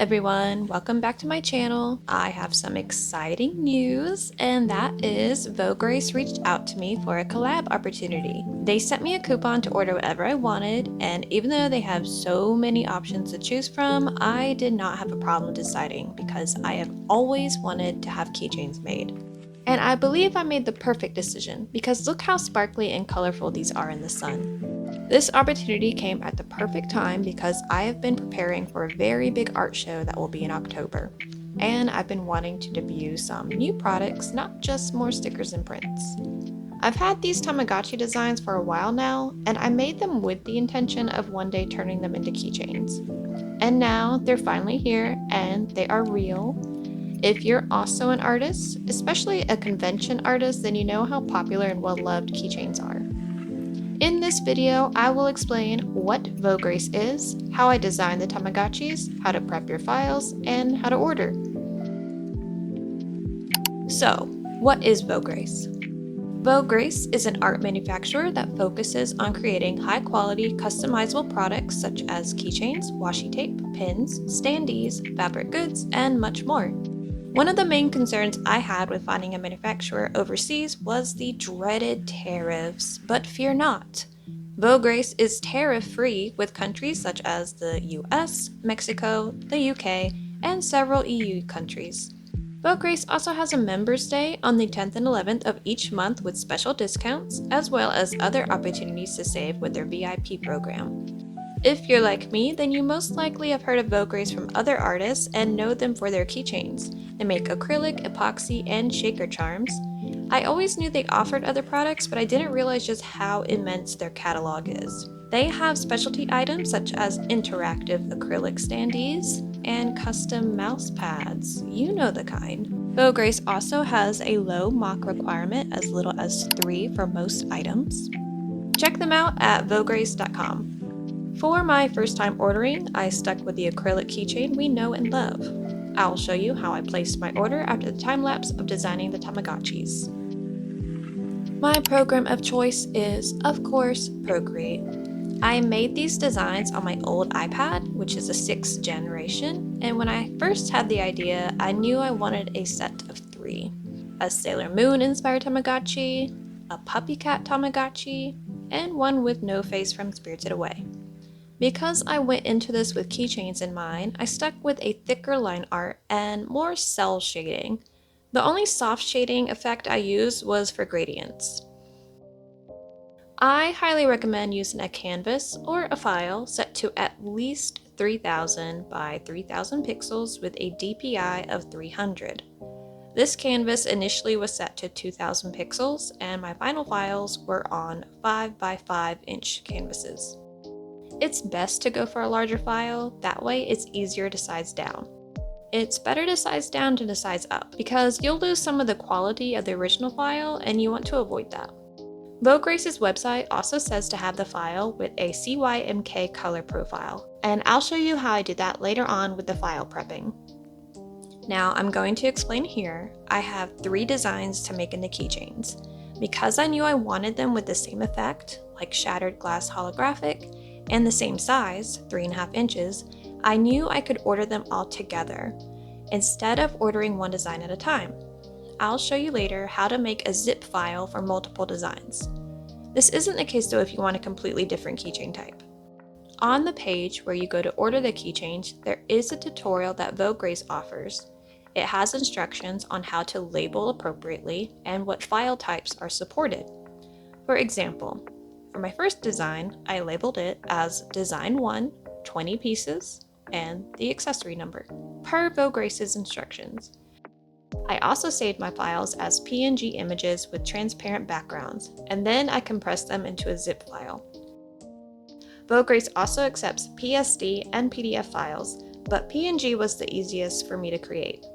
everyone, welcome back to my channel. I have some exciting news, and that is VOGRACE reached out to me for a collab opportunity. They sent me a coupon to order whatever I wanted, and even though they have so many options to choose from, I did not have a problem deciding because I have always wanted to have keychains made. And I believe I made the perfect decision because look how sparkly and colorful these are in the sun. This opportunity came at the perfect time because I have been preparing for a very big art show that will be in October. And I've been wanting to debut some new products, not just more stickers and prints. I've had these Tamagotchi designs for a while now, and I made them with the intention of one day turning them into keychains. And now they're finally here, and they are real. If you're also an artist, especially a convention artist, then you know how popular and well-loved keychains are. In this video, I will explain what VOGRACE is, how I designed the Tamagotchis, how to prep your files, and how to order. So, what is VOGRACE? VOGRACE is an art manufacturer that focuses on creating high-quality, customizable products such as keychains, washi tape, pins, standees, fabric goods, and much more. One of the main concerns I had with finding a manufacturer overseas was the dreaded tariffs, but fear not. VOGRACE is tariff-free with countries such as the US, Mexico, the UK, and several EU countries. VOGRACE also has a Members Day on the 10th and 11th of each month with special discounts, as well as other opportunities to save with their VIP program. If you're like me, then you most likely have heard of VOGRACE from other artists and know them for their keychains. They make acrylic, epoxy, and shaker charms. I always knew they offered other products, but I didn't realize just how immense their catalog is. They have specialty items such as interactive acrylic standees and custom mouse pads. You know the kind. VOGRACE also has a low mock requirement, as little as 3 for most items. Check them out at vograce.com. For my first time ordering, I stuck with the acrylic keychain we know and love. I'll show you how I placed my order after the time lapse of designing the Tamagotchis. My program of choice is, of course, Procreate. I made these designs on my old iPad, which is a 6th generation, and when I first had the idea, I knew I wanted a set of 3. A Sailor Moon inspired Tamagotchi, a puppy cat Tamagotchi, and one with no face from Spirited Away. Because I went into this with keychains in mind, I stuck with a thicker line art and more cell shading. The only soft shading effect I used was for gradients. I highly recommend using a canvas or a file set to at least 3000 by 3000 pixels with a DPI of 300. This canvas initially was set to 2000 pixels and my final files were on 5 by 5 inch canvases. It's best to go for a larger file, that way it's easier to size down. It's better to size down than to size up, because you'll lose some of the quality of the original file and you want to avoid that. VOGRACE's website also says to have the file with a CYMK color profile, and I'll show you how I did that later on with the file prepping. Now I'm going to explain here. I have 3 designs to make into keychains. Because I knew I wanted them with the same effect, like shattered glass holographic, and the same size, 3.5 inches, I knew I could order them all together, instead of ordering one design at a time. I'll show you later how to make a zip file for multiple designs. This isn't the case though if you want a completely different keychain type. On the page where you go to order the keychains, there is a tutorial that VOGRACE offers. It has instructions on how to label appropriately and what file types are supported. For example, for my first design, I labeled it as Design 1, 20 pieces, and the accessory number, per VOGRACE's instructions. I also saved my files as PNG images with transparent backgrounds, and then I compressed them into a zip file. VOGRACE also accepts PSD and PDF files, but PNG was the easiest for me to create.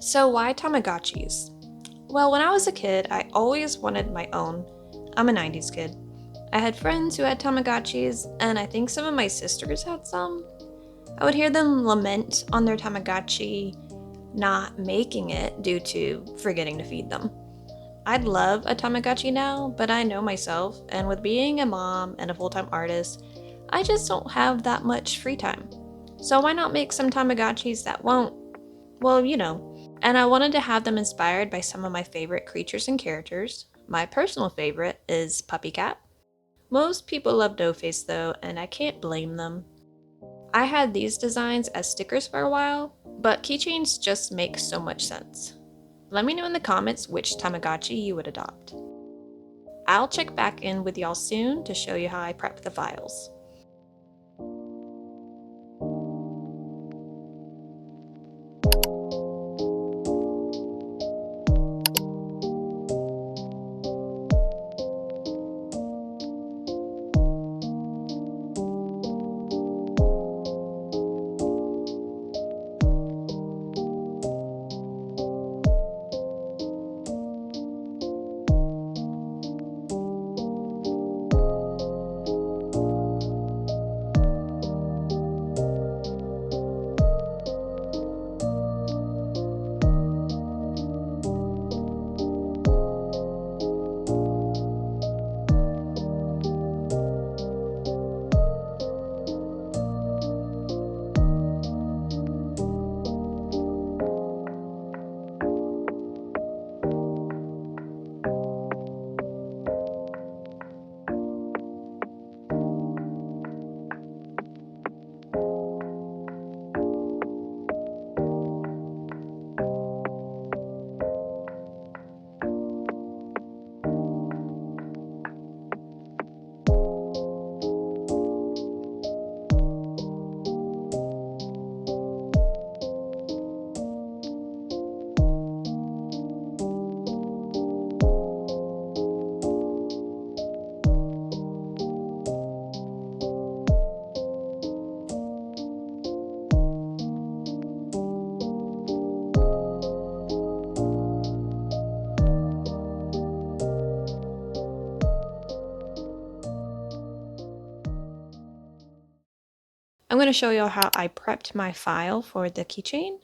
So why Tamagotchis? Well, when I was a kid, I always wanted my own. I'm a 90s kid. I had friends who had Tamagotchis, and I think some of my sisters had some. I would hear them lament on their Tamagotchi not making it due to forgetting to feed them. I'd love a Tamagotchi now, but I know myself, and with being a mom and a full-time artist, I just don't have that much free time. So why not make some Tamagotchis that won't, well, you know. And I wanted to have them inspired by some of my favorite creatures and characters. My personal favorite is Puppy Cat. Most people love Doughface though, and I can't blame them. I had these designs as stickers for a while, but keychains just make so much sense. Let me know in the comments which Tamagotchi you would adopt. I'll check back in with y'all soon to show you how I prep the files. I'm going to show you how I prepped my file for the keychain.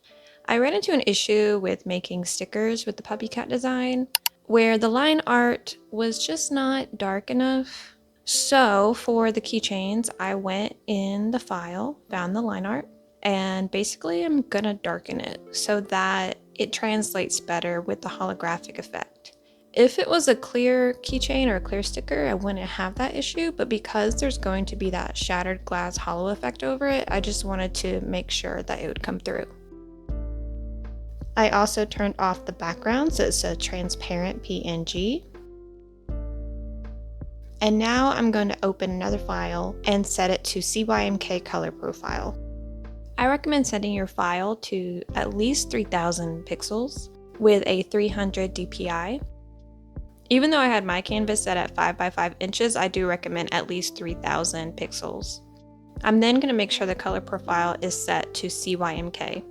I ran into an issue with making stickers with the puppy cat design where the line art was just not dark enough. So for the keychains, I went in the file, found the line art, and basically I'm going to darken it so that it translates better with the holographic effect. If it was a clear keychain or a clear sticker, I wouldn't have that issue, but because there's going to be that shattered glass hollow effect over it, I just wanted to make sure that it would come through. I also turned off the background so it's a transparent PNG. And now I'm going to open another file and set it to CYMK color profile. I recommend setting your file to at least 3000 pixels with a 300 DPI. Even though I had my canvas set at 5 by 5 inches, I do recommend at least 3000 pixels. I'm then going to make sure the color profile is set to CYMK.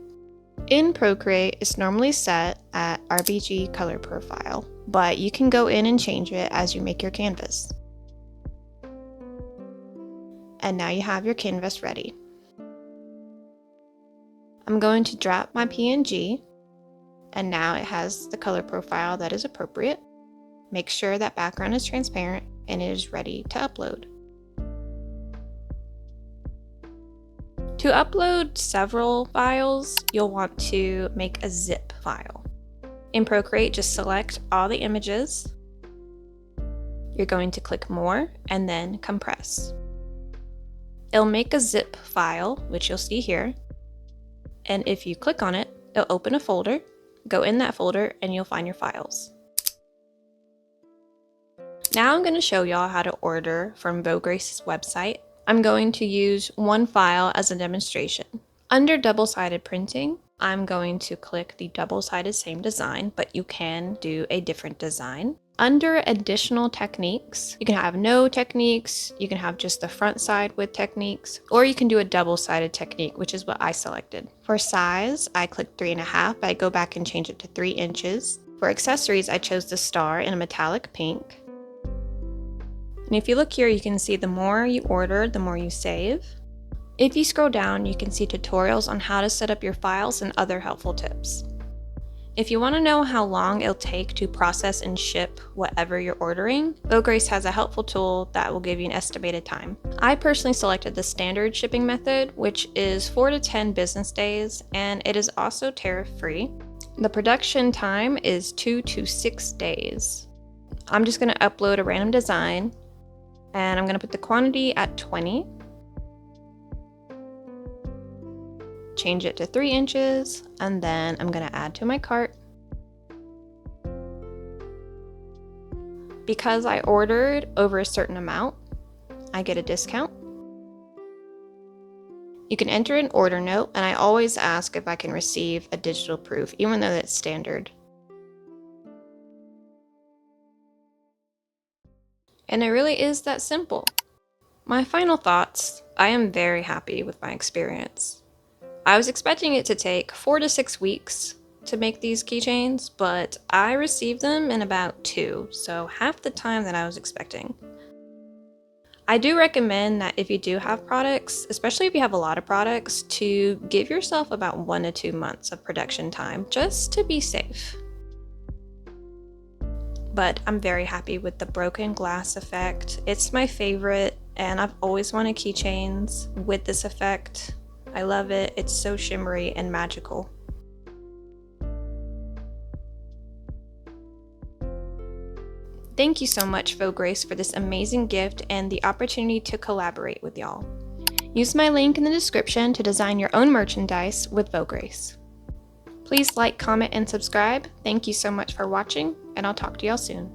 In Procreate, it's normally set at RGB color profile, but you can go in and change it as you make your canvas. And now you have your canvas ready. I'm going to drop my PNG, and now it has the color profile that is appropriate. Make sure that background is transparent and it is ready to upload. To upload several files, you'll want to make a zip file. In Procreate, just select all the images. You're going to click More and then Compress. It'll make a zip file, which you'll see here. And if you click on it, it'll open a folder. Go in that folder and you'll find your files. Now I'm going to show y'all how to order from VOGRACE's website. I'm going to use one file as a demonstration. Under double-sided printing, I'm going to click the double-sided same design, but you can do a different design. Under additional techniques, you can have no techniques, you can have just the front side with techniques, or you can do a double-sided technique, which is what I selected. For size, I clicked 3.5, but I go back and change it to 3 inches. For accessories, I chose the star in a metallic pink. And if you look here, you can see the more you order, the more you save. If you scroll down, you can see tutorials on how to set up your files and other helpful tips. If you want to know how long it'll take to process and ship whatever you're ordering, VOGRACE has a helpful tool that will give you an estimated time. I personally selected the standard shipping method, which is 4 to 10 business days, and it is also tariff-free. The production time is 2 to 6 days. I'm just going to upload a random design, and I'm going to put the quantity at 20. Change it to 3 inches, and then I'm going to add to my cart. Because I ordered over a certain amount, I get a discount. You can enter an order note, and I always ask if I can receive a digital proof, even though that's standard. And it really is that simple. My final thoughts: I am very happy with my experience. I was expecting it to take 4 to 6 weeks to make these keychains, but I received them in about 2, so half the time that I was expecting. I do recommend that if you do have products, especially if you have a lot of products, to give yourself about 1 to 2 months of production time just to be safe. But I'm very happy with the broken glass effect. It's my favorite, and I've always wanted keychains with this effect. I love it. It's so shimmery and magical. Thank you so much, VOGRACE, for this amazing gift and the opportunity to collaborate with y'all. Use my link in the description to design your own merchandise with VOGRACE. Please like, comment, and subscribe. Thank you so much for watching, and I'll talk to y'all soon.